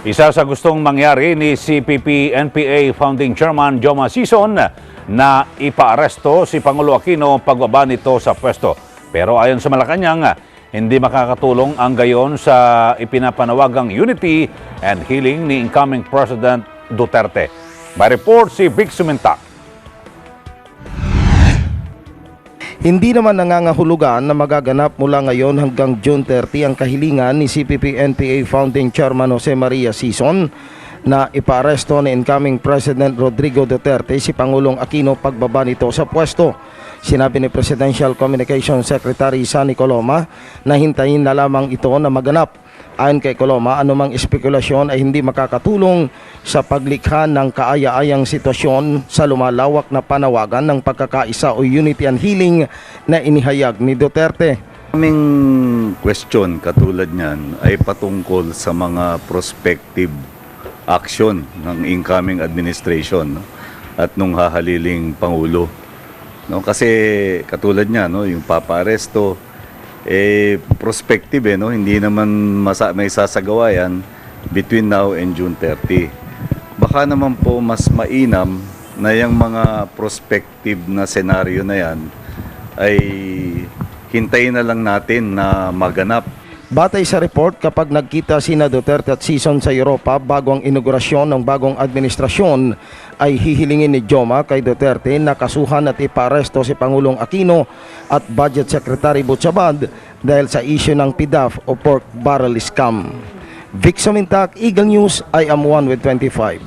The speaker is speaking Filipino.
Isa sa gustong mangyari ni CPP-NPA Founding Chairman Joma Sison na ipaaresto si Pangulo Aquino pagbaba nito sa pwesto. Pero ayon sa Malacanang, hindi makakatulong ang gayon sa ipinapanawagang unity and healing ni incoming President Duterte. May report si Vic Sumintak. Hindi naman nangangahulugan na magaganap mula ngayon hanggang June 30 ang kahilingan ni CPP-NPA Founding Chairman Jose Maria Sison na ipaaresto ni incoming President Rodrigo Duterte si Pangulong Aquino pagbaba nito sa pwesto. Sinabi ni Presidential Communications Secretary Sonny Coloma na hintayin na lamang ito na maganap. Ayon kay Coloma, anumang espekulasyon ay hindi makakatulong sa paglikha ng kaaya-ayang sitwasyon sa lumalawak na panawagan ng pagkakaisa o unity and healing na inihayag ni Duterte. Aming question katulad niyan ay patungkol sa mga prospective action ng incoming administration, no? At nung hahaliling Pangulo. No? Kasi katulad niya, no? Yung papa-aresto, prospective, no? Hindi naman may sasagawa yan between now and June 30. Baka naman po mas mainam na yung mga prospective na senaryo na yan ay hintayin na lang natin na maganap. Batay sa report, kapag nagkita sina Duterte at Sison sa Europa bago ang inaugurasyon ng bagong administrasyon, ay hihilingin ni Joma kay Duterte na kasuhan at iparesto si Pangulong Aquino at Budget Secretary Butchabad dahil sa issue ng PDAF o pork barrel scam. Vic Sumintak, Eagle News, I am one with 25.